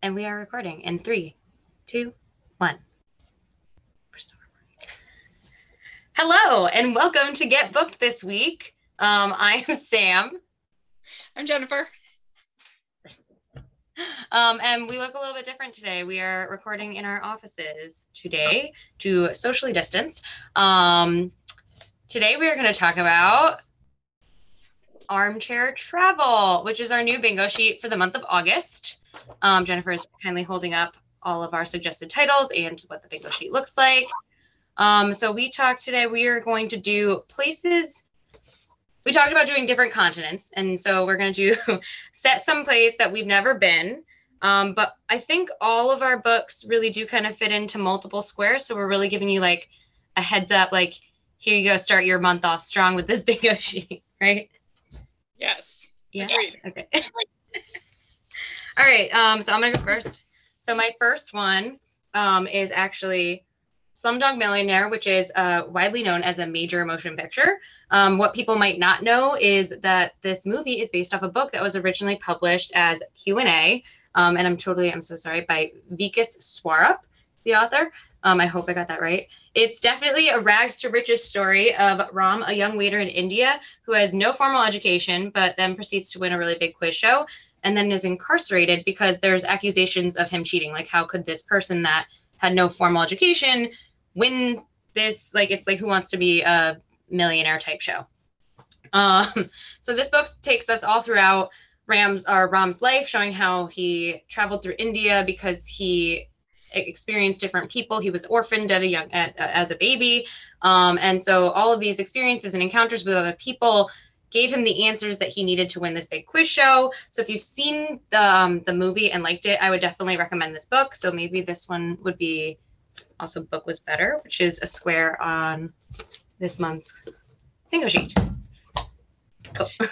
And we are recording in 3, 2, 1. Hello, and welcome to Get Booked this week. I am Sam. I'm Jennifer. And we look a little bit different today. We are recording in our offices today to socially distance. Today we are going to talk about armchair travel, which is our new bingo sheet for the month of August. Jennifer is kindly holding up all of our suggested titles and what the bingo sheet looks like. So we talked today, we are going to do places. We talked about doing different continents, and so we're going to set some place that we've never been. But I think all of our books really do kind of fit into multiple squares, so we're really giving you like a heads up, like, here you go, start your month off strong with this bingo sheet, right? Yes. Yeah. Agreed. Okay. All right. So I'm gonna go first. So my first one is actually Slumdog Millionaire, which is widely known as a major motion picture. What people might not know is that this movie is based off a book that was originally published as Q&A, and I'm so sorry, by Vikas Swarup, the author. I hope I got that right. It's definitely a rags to riches story of Ram, a young waiter in India who has no formal education, but then proceeds to win a really big quiz show, and then is incarcerated because there's accusations of him cheating. Like, how could this person that had no formal education win this? Like, it's like Who Wants to Be a Millionaire type show. So this book takes us all throughout Ram's life, showing how he traveled through India because he experienced different people. He was orphaned as a baby. And so all of these experiences and encounters with other people gave him the answers that he needed to win this big quiz show. So if you've seen the movie and liked it, I would definitely recommend this book. So maybe this one would be also Book Was Better, which is a square on this bingo sheet. Cool. All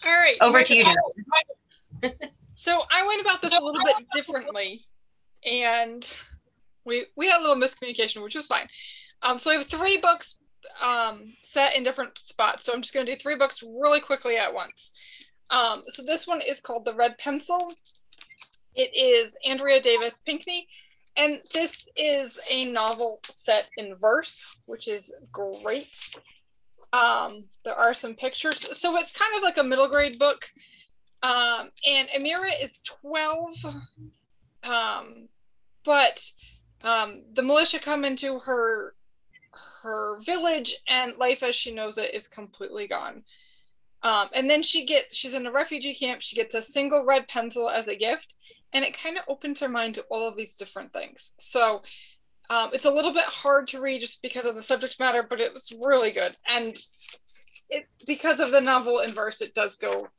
right. Over to you, Jennifer. So I went about this a little bit differently, and we had a little miscommunication, which was fine. So I have 3 books set in different spots. So I'm just going to do 3 books really quickly at once. So this one is called The Red Pencil. It is Andrea Davis Pinkney, and this is a novel set in verse, which is great. There are some pictures. So it's kind of like a middle grade book. And Amira is 12. But the militia come into her village, and life as she knows it is completely gone. And then she's in a refugee camp. She gets a single red pencil as a gift, and it kind of opens her mind to all of these different things. So it's a little bit hard to read just because of the subject matter, but it was really good. And because of the novel in verse, it does go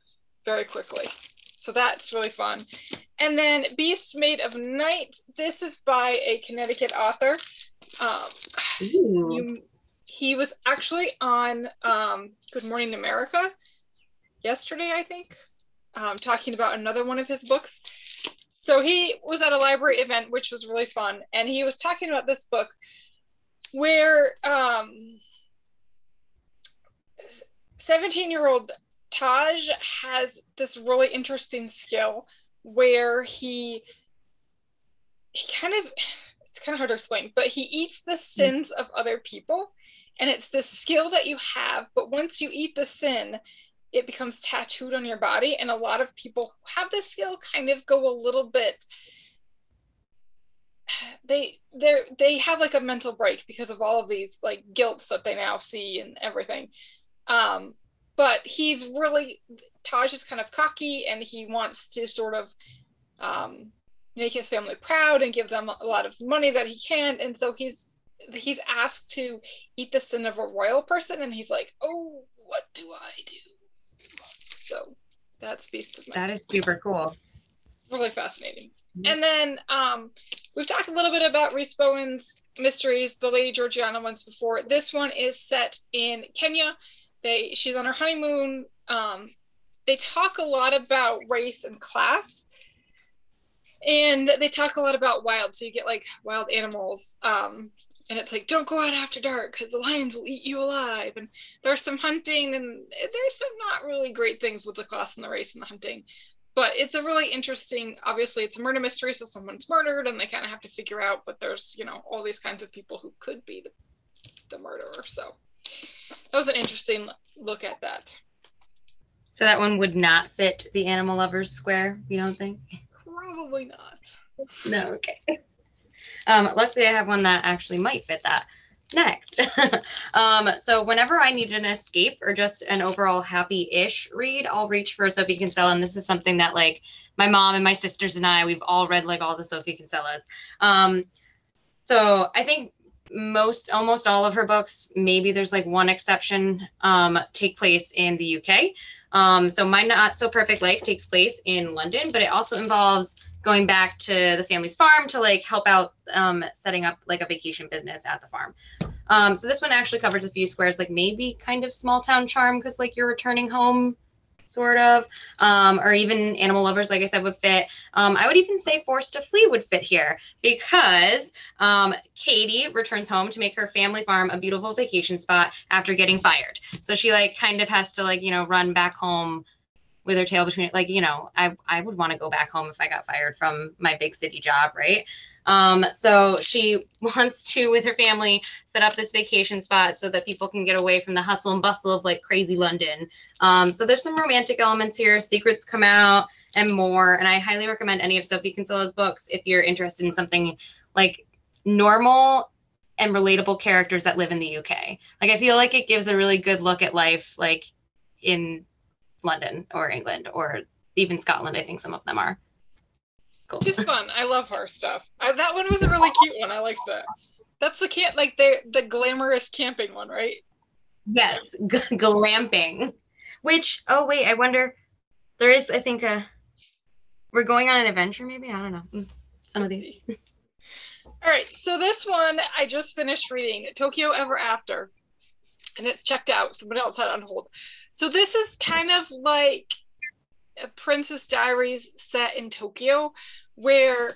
very quickly. So that's really fun. And then Beasts Made of Night. This is by a Connecticut author. He was actually on Good Morning America yesterday, I think, talking about another one of his books. So he was at a library event, which was really fun, and he was talking about this book where 17-year-old Taj has this really interesting skill where it's kind of hard to explain, but he eats the sins of other people, and it's this skill that you have, but once you eat the sin, it becomes tattooed on your body. And a lot of people who have this skill kind of go a little bit, they have like a mental break because of all of these like guilts that they now see and everything. But Taj is kind of cocky, and he wants to sort of make his family proud and give them a lot of money that he can. And so he's asked to eat the sin of a royal person, and he's like, oh, what do I do? So that's Beast of Night. That is super cool. Really fascinating. Mm-hmm. And then we've talked a little bit about Rhys Bowen's mysteries, the Lady Georgiana ones before. This one is set in Kenya. She's on her honeymoon. They talk a lot about race and class, and they talk a lot about wild. So you get like wild animals, and it's like, don't go out after dark because the lions will eat you alive. And there's some hunting, and there's some not really great things with the class and the race and the hunting. But it's a really interesting, obviously it's a murder mystery, so someone's murdered and they kind of have to figure out, but there's, you know, all these kinds of people who could be the murderer. So that was an interesting look at that. So that one would not fit the animal lovers square, you don't think? Probably not. No, okay. Luckily I have one that actually might fit that. Next. So whenever I need an escape or just an overall happy-ish read, I'll reach for Sophie Kinsella. And this is something that like my mom and my sisters and I, we've all read like all the Sophie Kinsellas. So I think almost all of her books, maybe there's like one exception, take place in the UK. So My Not So Perfect Life takes place in London, but it also involves going back to the family's farm to like help out setting up like a vacation business at the farm. So this one actually covers a few squares, like maybe kind of small town charm because like you're returning home, sort of, or even animal lovers, like I said, would fit. I would even say Forced to Flee would fit here because Katie returns home to make her family farm a beautiful vacation spot after getting fired. So she like kind of has to like, you know, run back home with her tail between, like, you know, I would want to go back home if I got fired from my big city job, right? So she wants to, with her family, set up this vacation spot so that people can get away from the hustle and bustle of like crazy London. So there's some romantic elements here, secrets come out and more. And I highly recommend any of Sophie Kinsella's books if you're interested in something like normal and relatable characters that live in the UK. Like, I feel like it gives a really good look at life, like in London or England or even Scotland. I think some of them are. Cool. It's fun. I love horror stuff. That one was a really cute one. I liked that. That's the glamorous camping one, right? Yes, glamping. Which, oh wait, I wonder, there is, I think, we're going on an adventure maybe? I don't know. Some of these. All right, so this one I just finished reading, Tokyo Ever After, and it's checked out. Somebody else had it on hold. So this is kind of like a Princess Diaries set in Tokyo, where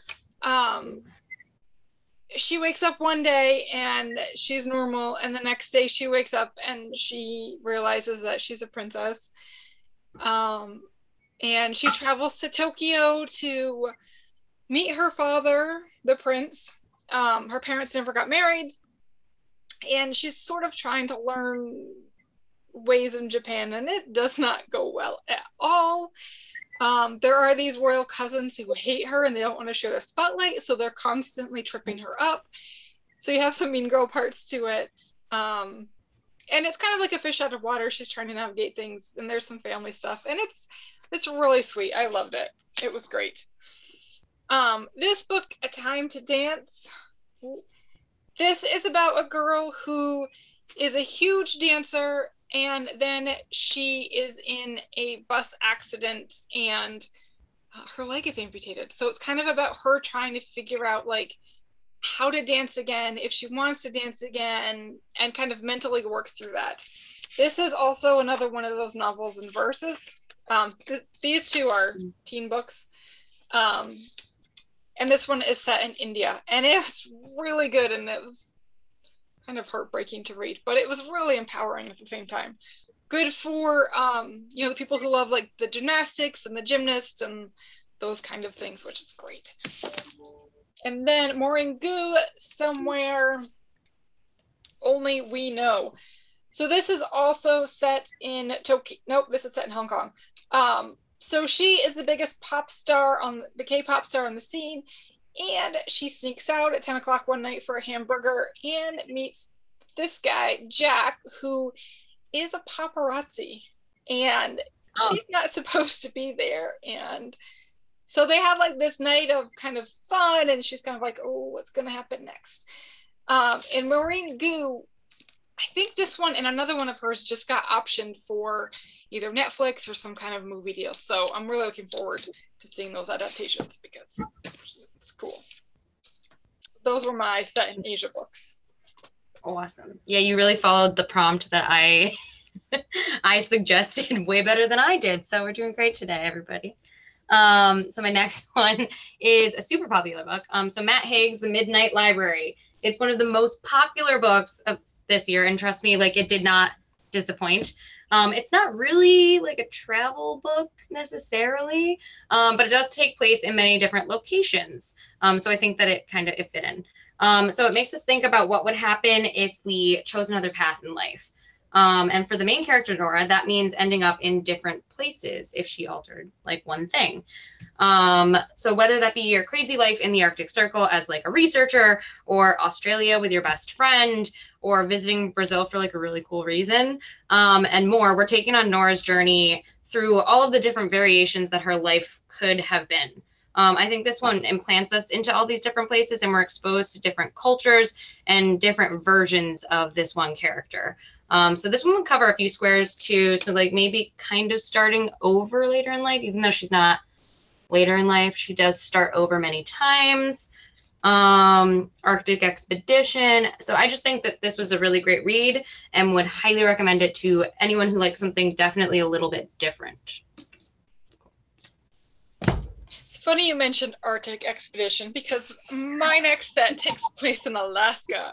she wakes up one day and she's normal, and the next day she wakes up and she realizes that she's a princess. And she travels to Tokyo to meet her father, the prince. Her parents never got married, and she's sort of trying to learn ways in Japan, and it does not go well at all. There are these royal cousins who hate her and they don't want to share the spotlight, so they're constantly tripping her up. So you have some mean girl parts to it. And it's kind of like a fish out of water. She's trying to navigate things, and there's some family stuff, and it's really sweet. I loved it. It was great. This book, A Time to Dance, this is about a girl who is a huge dancer, and then she is in a bus accident and her leg is amputated. So it's kind of about her trying to figure out like how to dance again, if she wants to dance again, and kind of mentally work through that. This is also another one of those novels in verses. These two are teen books. And this one is set in India, and it was really good, and it was kind of heartbreaking to read, but it was really empowering at the same time. Good for the people who love like the gymnastics and the gymnasts and those kind of things, which is great. And then Maureen, Somewhere Only We Know. So this is also set in Tokyo. Nope, this is set in Hong Kong. So she is the biggest pop star the K-pop star on the scene. And she sneaks out at 10 o'clock one night for a hamburger and meets this guy, Jack, who is a paparazzi. And she's not supposed to be there. And so they have like this night of kind of fun, and she's kind of like, oh, what's going to happen next? And Maureen Gu, I think this one and another one of hers just got optioned for either Netflix or some kind of movie deal. So I'm really looking forward to seeing those adaptations because it's cool. Those were my set in Asia books. Awesome. Yeah, you really followed the prompt that I suggested way better than I did. So we're doing great today, everybody. So my next one is a super popular book. So Matt Haig's The Midnight Library. It's one of the most popular books of this year, and trust me, like, it did not disappoint. It's not really like a travel book necessarily, but it does take place in many different locations. So I think that it fit in. So it makes us think about what would happen if we chose another path in life. And for the main character, Nora, that means ending up in different places if she altered like one thing. So whether that be your crazy life in the Arctic Circle as like a researcher, or Australia with your best friend, or visiting Brazil for like a really cool reason, and more, we're taking on Nora's journey through all of the different variations that her life could have been. I think this one implants us into all these different places, and we're exposed to different cultures and different versions of this one character. So this one would cover a few squares too. So like maybe kind of starting over later in life, even though she's not later in life, she does start over many times. Arctic expedition. So I just think that this was a really great read and would highly recommend it to anyone who likes something definitely a little bit different. It's funny you mentioned Arctic expedition because my next set takes place in Alaska.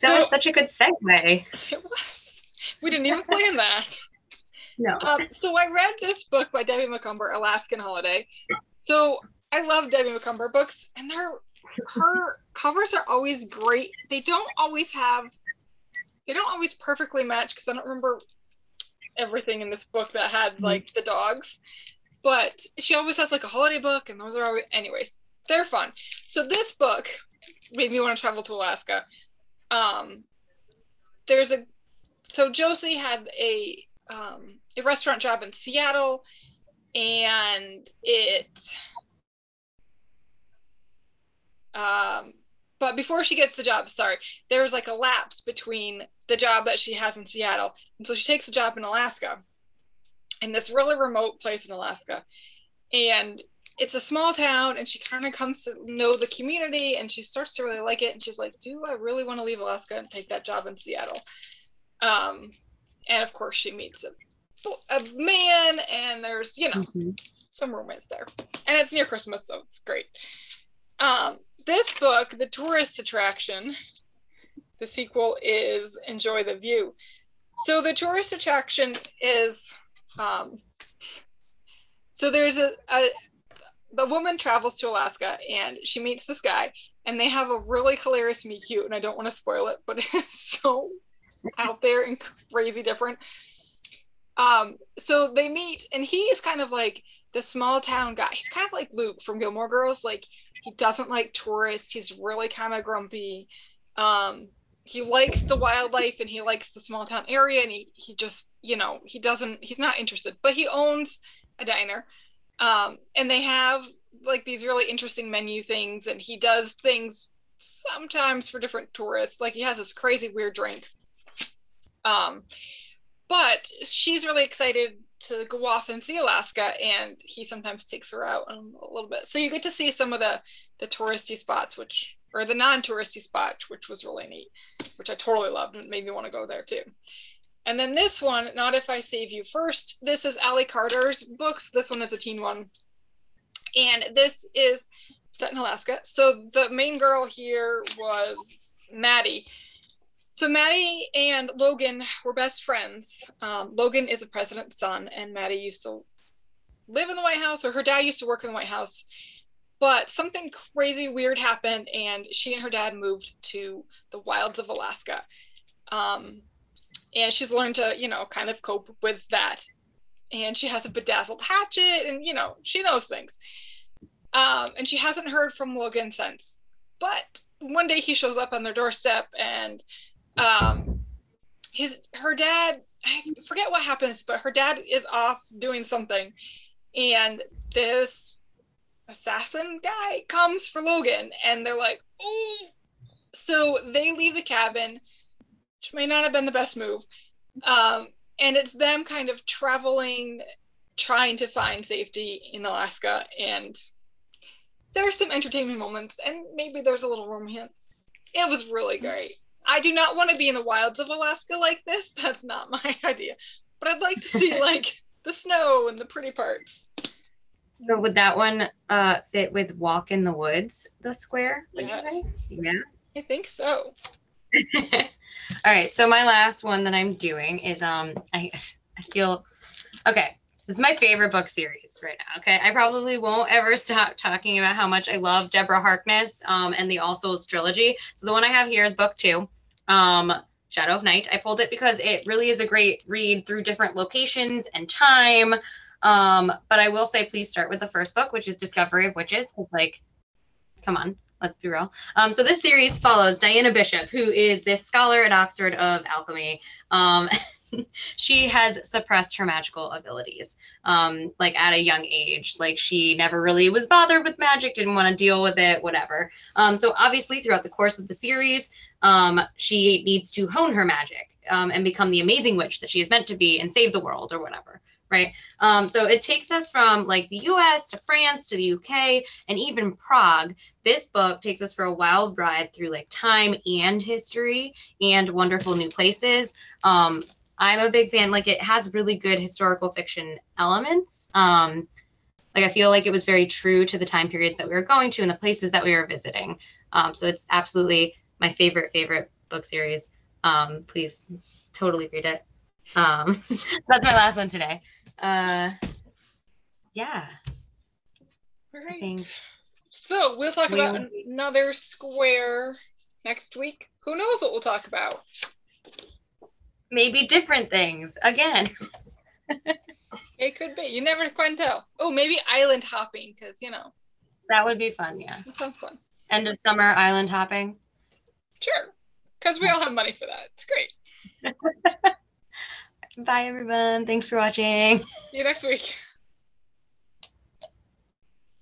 That was such a good segue. It was. We didn't even plan that. No. So I read this book by Debbie Macomber, Alaskan Holiday. So I love Debbie Macomber books, and her covers are always great. They don't always perfectly match, because I don't remember everything in this book that had like the dogs. But she always has like a holiday book, and those are always, anyways, they're fun. So this book made me want to travel to Alaska. So Josie had a restaurant job in Seattle, and but before she gets the job, there was like a lapse between the job that she has in Seattle, and so she takes a job in Alaska, in this really remote place in Alaska, and it's a small town, and she kind of comes to know the community, and she starts to really like it, and she's like, do I really want to leave Alaska and take that job in Seattle? And of course she meets a man, and there's, some romance there, and it's near Christmas, so it's great. This book, The Tourist Attraction, the sequel is Enjoy the View. So The Tourist Attraction is, so there's the woman travels to Alaska, and she meets this guy, and they have a really hilarious meet cute, and I don't want to spoil it, but it's so out there and crazy different. So they meet, and he is kind of like the small town guy. He's kind of like Luke from Gilmore Girls. Like, he doesn't like tourists. He's really kind of grumpy. He likes the wildlife, and he likes the small town area, and he just, he's not interested, but he owns a diner. And they have like these really interesting menu things, and he does things sometimes for different tourists. Like, he has this crazy weird drink. But she's really excited to go off and see Alaska, and he sometimes takes her out a little bit. So you get to see some of the touristy spots, or the non-touristy spots, which was really neat, which I totally loved and made me want to go there too. And then this one, Not If I Save You First, this is Allie Carter's books. This one is a teen one. And this is set in Alaska. So the main girl here was Maddie. So Maddie and Logan were best friends. Logan is a president's son, and Maddie used to live in the White House, or her dad used to work in the White House. But something crazy weird happened, and she and her dad moved to the wilds of Alaska. And she's learned to, kind of cope with that. And she has a bedazzled hatchet, and, she knows things. And she hasn't heard from Logan since. But one day he shows up on their doorstep, and her dad, I forget what happens, but her dad is off doing something, and this assassin guy comes for Logan, and they're like, oh. So they leave the cabin, which may not have been the best move, and it's them kind of traveling, trying to find safety in Alaska, and there's some entertainment moments, and maybe there's a little romance. It was really great. I do not want to be in the wilds of Alaska like this. That's not my idea. But I'd like to see like the snow and the pretty parts. So would that one fit with Walk in the Woods, the square? Yes. Yeah. I think so. All right. So my last one that I'm doing is I I feel okay. This is my favorite book series right now. Okay, I probably won't ever stop talking about how much I love Deborah Harkness and the All Souls trilogy. So the one I have here is book 2, Shadow of Night. I pulled it because it really is a great read through different locations and time. But I will say, please start with the first book, which is Discovery of Witches. Like, come on, let's be real. So this series follows Diana Bishop, who is this scholar at Oxford of alchemy. She has suppressed her magical abilities, like at a young age. Like she never really was bothered with magic, didn't want to deal with it, whatever. So obviously throughout the course of the series, she needs to hone her magic and become the amazing witch that she is meant to be and save the world or whatever. Right. So it takes us from like the US to France to the UK and even Prague. This book takes us for a wild ride through like time and history and wonderful new places. I'm a big fan. Like it has really good historical fiction elements. Like I feel like it was very true to the time periods that we were going to and the places that we were visiting. So it's absolutely my favorite book series. Please totally read it. That's my last one today. Yeah. Right. So we'll talk about another square next week. Who knows what we'll talk about? Maybe different things again. It could be. You never quite tell. Oh, maybe island hopping, because that would be fun. Yeah, that sounds fun. End of summer island hopping. Sure, because we all have money for that. It's great. Bye, everyone. Thanks for watching. See you next week.